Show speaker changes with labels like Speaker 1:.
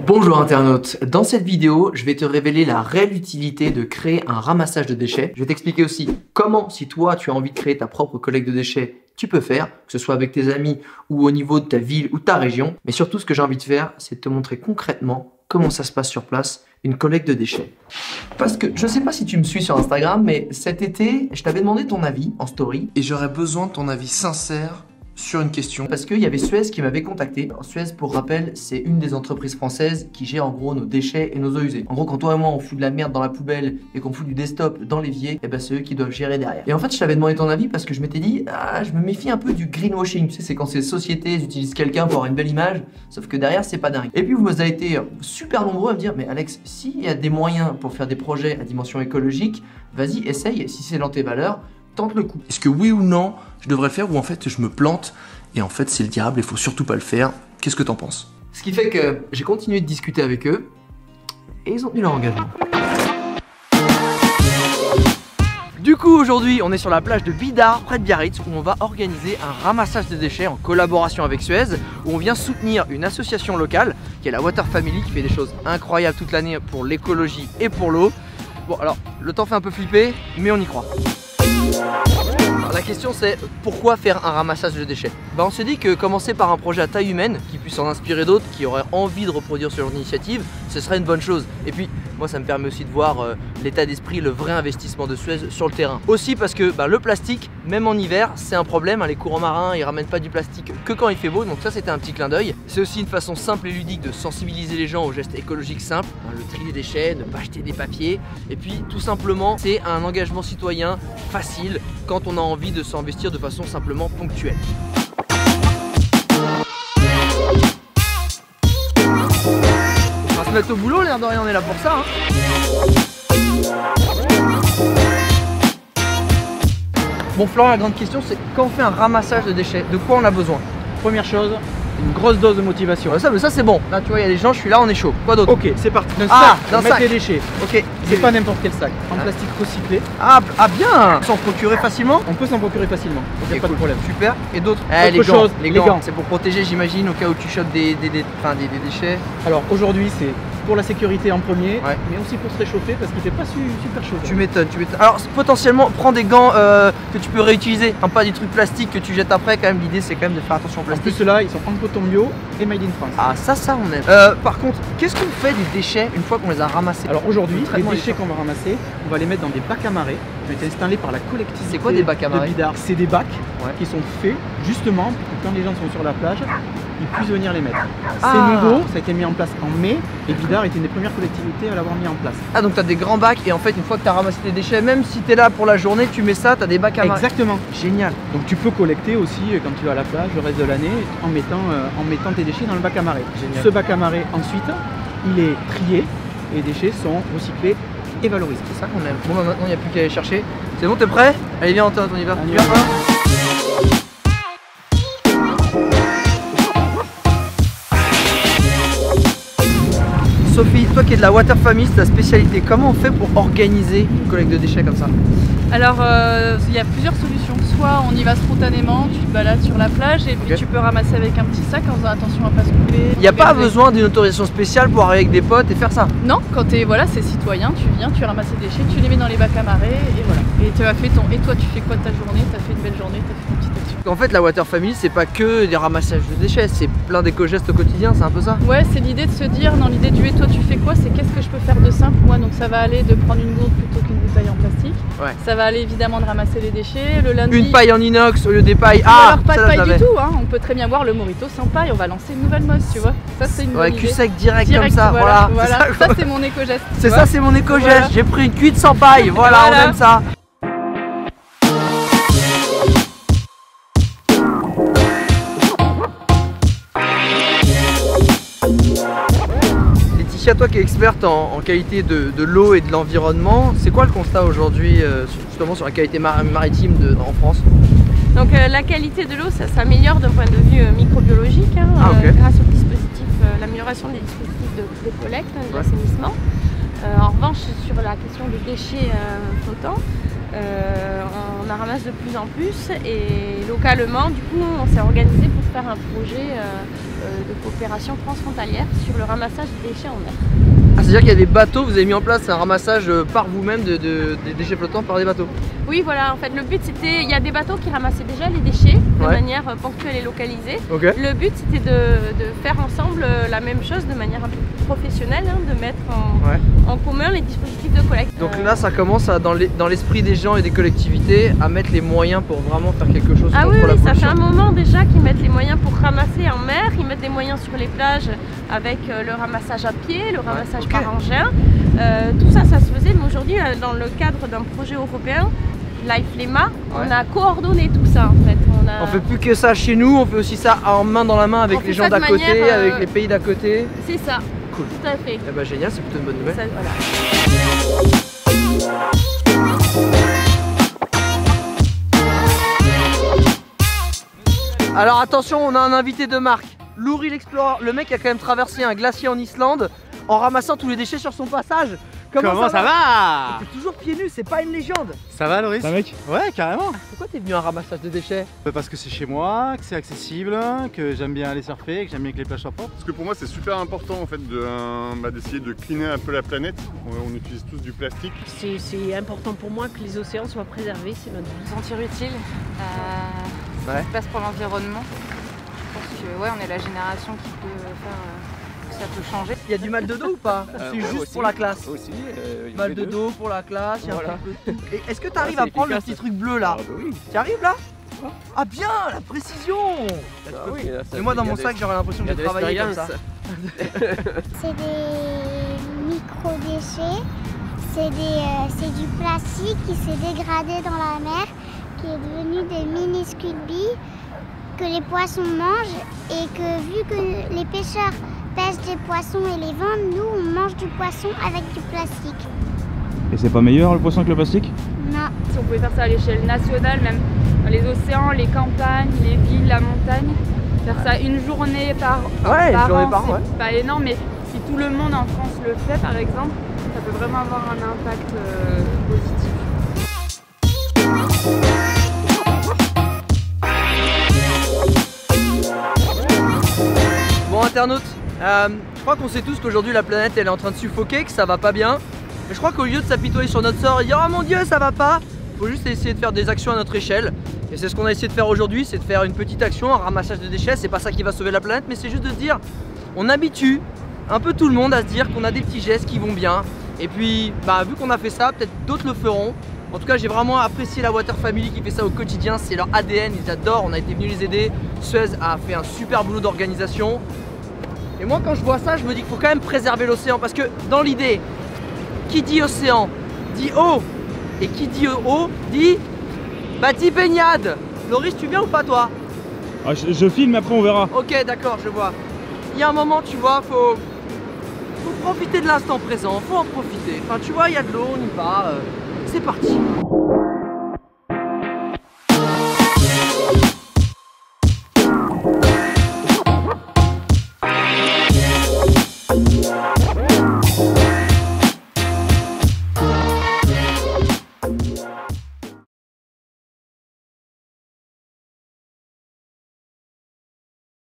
Speaker 1: Bonjour internaute, dans cette vidéo, je vais te révéler la réelle utilité de créer un ramassage de déchets. Je vais t'expliquer aussi comment, si toi tu as envie de créer ta propre collecte de déchets, tu peux faire, que ce soit avec tes amis ou au niveau de ta ville ou ta région. Mais surtout, ce que j'ai envie de faire, c'est de te montrer concrètement comment ça se passe sur place, une collecte de déchets. Parce que je sais pas si tu me suis sur Instagram, mais cet été, je t'avais demandé ton avis en story et j'aurais besoin de ton avis sincère sur une question. Parce qu'il y avait Suez qui m'avait contacté. Alors, Suez, pour rappel, c'est une des entreprises françaises qui gère en gros nos déchets et nos eaux usées. En gros, quand toi et moi on fout de la merde dans la poubelle et qu'on fout du desktop dans l'évier, et ben c'est eux qui doivent gérer derrière. Et en fait, je t'avais demandé ton avis parce que je m'étais dit, je me méfie un peu du greenwashing. Tu sais, c'est quand ces sociétés utilisent quelqu'un pour avoir une belle image, sauf que derrière, c'est pas dingue. Et puis, vous avez été super nombreux à me dire, mais Alex, s'il y a des moyens pour faire des projets à dimension écologique, vas-y, essaye. Si c'est dans tes valeurs, tente le coup. Est-ce que oui ou non, je devrais le faire ou en fait je me plante et en fait c'est le diable, il faut surtout pas le faire. Qu'est-ce que t'en penses? Ce qui fait que j'ai continué de discuter avec eux et ils ont tenu leur engagement. Du coup aujourd'hui on est sur la plage de Bidart près de Biarritz où on va organiser un ramassage de déchets en collaboration avec Suez, où on vient soutenir une association locale qui est la Water Family, qui fait des choses incroyables toute l'année pour l'écologie et pour l'eau. Bon alors le temps fait un peu flipper mais on y croit. Alors, la question c'est pourquoi faire un ramassage de déchets? On s'est dit que commencer par un projet à taille humaine qui puisse en inspirer d'autres qui auraient envie de reproduire ce genre d'initiative, ce serait une bonne chose. Et puis moi ça me permet aussi de voir l'état d'esprit, le vrai investissement de Suez sur le terrain. Aussi parce que le plastique, même en hiver, c'est un problème. Les courants marins ils ramènent pas du plastique que quand il fait beau, donc ça c'était un petit clin d'œil. C'est aussi une façon simple et ludique de sensibiliser les gens aux gestes écologiques simples, le tri des déchets, ne pas jeter des papiers. Et puis tout simplement c'est un engagement citoyen facile quand on a envie de s'investir de façon simplement ponctuelle. On va se mettre au boulot, l'air de rien, on est là pour ça. Bon Florent, la grande question c'est quand on fait un ramassage de déchets, de quoi on a besoin?
Speaker 2: Première chose, une grosse dose de motivation.
Speaker 1: Ça c'est bon. Là tu vois il y a des gens, je suis là, on est chaud. Quoi d'autre?
Speaker 2: Ok, c'est parti.
Speaker 1: D'un
Speaker 2: sac,
Speaker 1: sac.
Speaker 2: Les déchets.
Speaker 1: Ok.
Speaker 2: C'est pas n'importe quel sac. En plastique recyclé.
Speaker 1: Ah bien. S'en procurer facilement?
Speaker 2: On peut s'en procurer facilement.
Speaker 1: Ok,
Speaker 2: pas de problème.
Speaker 1: Super. Et d'autres? Les gants. C'est pour protéger, j'imagine, au cas où tu chopes des déchets.
Speaker 2: Alors aujourd'hui c'est pour la sécurité en premier,
Speaker 1: ouais,
Speaker 2: mais aussi pour se réchauffer parce qu'il fait pas super chaud.
Speaker 1: Tu m'étonnes. Alors potentiellement prends des gants que tu peux réutiliser, pas des trucs plastiques que tu jettes après. Quand même l'idée c'est quand même de faire attention au plastique.
Speaker 2: En plus ceux-là ils sont en coton bio et made in France.
Speaker 1: Ah ça on aime. Par contre, qu'est-ce qu'on fait des déchets une fois qu'on les a ramassés?
Speaker 2: Alors aujourd'hui les déchets qu'on va ramasser, on va les mettre dans des bacs à marée qui ont été installés par la collectivité.
Speaker 1: C'est quoi des bacs à marée?
Speaker 2: C'est des bacs qui sont faits justement pour que quand les gens sont sur la plage, ils puissent venir les mettre. C'est nouveau, ça a été mis en place en mai et Bidart était une des premières collectivités à l'avoir mis en place. Ah donc tu as des grands bacs et en fait une fois que tu as ramassé tes déchets, même si tu es là pour la journée, tu mets ça, tu as des bacs à marée. Exactement.
Speaker 1: Génial.
Speaker 2: Donc tu peux collecter aussi quand tu vas à la plage le reste de l'année en mettant tes déchets dans le bac à marée.
Speaker 1: Génial.
Speaker 2: Ce bac à marée ensuite, il est trié et les déchets sont recyclés et valorisés.
Speaker 1: C'est ça qu'on aime. Bon maintenant il n'y a plus qu'à aller chercher. C'est bon, t'es prêt? Allez viens Antoine, on y va. Sophie, toi qui es de la Water Family, c'est ta spécialité. Comment on fait pour organiser une collecte de déchets comme ça?
Speaker 3: Alors, il y a plusieurs solutions. Soit on y va spontanément, tu te balades sur la plage et puis tu peux ramasser avec un petit sac en faisant attention à pas se couper.
Speaker 1: Il n'y a pas besoin d'une autorisation spéciale pour arriver avec des potes et faire ça?
Speaker 3: Non, quand c'est citoyen, tu viens, tu ramasses tes déchets, tu les mets dans les bacs à marée et voilà. Et tu as fait et toi tu fais quoi de ta journée? Tu as fait une belle journée, tu as fait une petite action.
Speaker 1: En fait, la Water Family, c'est pas que des ramassages de déchets, c'est plein d'éco-gestes au quotidien, c'est un peu ça?
Speaker 3: Ouais, c'est l'idée de se dire, dans l'idée du et toi tu fais quoi? C'est qu'est-ce que je peux faire de simple moi? Donc ça va aller de prendre une gourde plutôt qu'une bouteille en plastique.
Speaker 1: Ouais.
Speaker 3: Ça va aller évidemment de ramasser les déchets. Le lundi.
Speaker 1: Une paille en inox au lieu des pailles.
Speaker 3: Alors pas de paille du tout, hein. On peut très bien boire le mojito sans paille, on va lancer une nouvelle mode, tu vois. Ça c'est une bonne idée.
Speaker 1: Cul sec direct comme ça, voilà.
Speaker 3: Ça c'est mon éco-geste.
Speaker 1: C'est ça, c'est mon éco-geste. Voilà. J'ai pris une cuite sans paille, voilà. On aime ça. Toi qui es experte en qualité de l'eau et de l'environnement, c'est quoi le constat aujourd'hui justement sur la qualité maritime en France?
Speaker 4: Donc la qualité de l'eau, ça s'améliore d'un point de vue microbiologique grâce au dispositif, l'amélioration des dispositifs de collecte, d'assainissement. En revanche, sur la question des déchets flottants, on en ramasse de plus en plus et localement, du coup, on s'est organisé pour faire un projet de coopération transfrontalière sur le ramassage des déchets en mer.
Speaker 1: Ah, c'est-à-dire qu'il y a des bateaux, vous avez mis en place un ramassage par vous-même des déchets flottants par des bateaux?
Speaker 4: Oui, voilà, en fait le but c'était, il y a des bateaux qui ramassaient déjà les déchets de manière ponctuelle et localisée. Le but c'était de faire ensemble la même chose de manière un peu plus professionnelle, hein, de mettre en commun les dispositifs de collecte.
Speaker 1: Donc là ça commence à, dans l'esprit des gens et des collectivités à mettre les moyens pour vraiment faire quelque chose contre la pollution.
Speaker 4: Ça fait un moment déjà qu'ils mettent les moyens pour ramasser en mer, ils mettent des moyens sur les plages avec le ramassage à pied, le ramassage par engin. Tout ça, ça se faisait, mais aujourd'hui dans le cadre d'un projet européen, LIFELEMA, on a coordonné tout ça en fait.
Speaker 1: On fait plus que ça chez nous, on fait aussi ça en main dans la main avec les gens d'à côté, avec les pays d'à côté.
Speaker 4: C'est ça,
Speaker 1: cool.
Speaker 4: Tout à fait.
Speaker 1: Eh ben, génial, c'est plutôt une bonne nouvelle.
Speaker 4: Ça, voilà.
Speaker 1: Alors attention, on a un invité de marque, Louri l'Explorer, le mec qui a quand même traversé un glacier en Islande en ramassant tous les déchets sur son passage.
Speaker 5: Comment ça va?
Speaker 1: T'es toujours pieds nus, c'est pas une légende.
Speaker 5: Ça va Loris?
Speaker 2: Ça mec?
Speaker 5: Ouais, carrément.
Speaker 1: Pourquoi t'es venu à un ramassage de déchets?
Speaker 5: Parce que c'est chez moi, que c'est accessible, que j'aime bien aller surfer, que j'aime bien que les plages soient propres.
Speaker 6: Parce que pour moi c'est super important en fait d'essayer de cleaner un peu la planète. On utilise tous du plastique.
Speaker 7: C'est important pour moi que les océans soient préservés, c'est notre but.
Speaker 8: Se sentir utile, ce qui se passe pour l'environnement. Je pense que on est la génération qui peut faire que ça peut changer.
Speaker 1: Il y a du mal de dos ou pas? C'est juste aussi, pour la classe.
Speaker 5: Aussi.
Speaker 1: Mal de dos pour la classe, il y a un peu de tout. Est-ce que tu arrives à prendre le petit truc bleu là?
Speaker 5: Bah oui.
Speaker 1: Tu arrives là? Ah bien, la précision! Mais moi dans mon sac j'aurais l'impression de travailler comme ça.
Speaker 9: C'est des micro-déchets, c'est du plastique qui s'est dégradé dans la mer, qui est devenu des minuscules billes que les poissons mangent et que vu que les pêcheurs pêchent des poissons et les vendent, nous on mange du poisson avec du plastique.
Speaker 2: Et c'est pas meilleur le poisson que le plastique?
Speaker 9: Non.
Speaker 8: Si on pouvait faire ça à l'échelle nationale, même dans les océans, les campagnes, les villes, la montagne, faire ça une journée par an, c'est pas énorme, mais si tout le monde en France le fait par exemple, ça peut vraiment avoir un impact positif.
Speaker 1: Bon internautes, je crois qu'on sait tous qu'aujourd'hui la planète elle est en train de suffoquer, que ça va pas bien. Mais je crois qu'au lieu de s'apitoyer sur notre sort et dire oh mon dieu ça va pas, faut juste essayer de faire des actions à notre échelle. Et c'est ce qu'on a essayé de faire aujourd'hui, c'est de faire une petite action, un ramassage de déchets. C'est pas ça qui va sauver la planète, mais c'est juste de se dire, on habitue un peu tout le monde à se dire qu'on a des petits gestes qui vont bien. Et puis vu qu'on a fait ça, peut-être d'autres le feront. En tout cas j'ai vraiment apprécié la Water Family qui fait ça au quotidien, c'est leur ADN, ils adorent, on a été venus les aider. Suez a fait un super boulot d'organisation. Et moi quand je vois ça, je me dis qu'il faut quand même préserver l'océan, parce que dans l'idée, qui dit océan dit eau, et qui dit eau dit dit baignade. Loris, tu viens ou pas toi?
Speaker 2: Je filme, après on verra.
Speaker 1: Ok d'accord, je vois. Il y a un moment tu vois, faut profiter de l'instant présent, faut en profiter. Enfin tu vois, il y a de l'eau, on y va, c'est parti.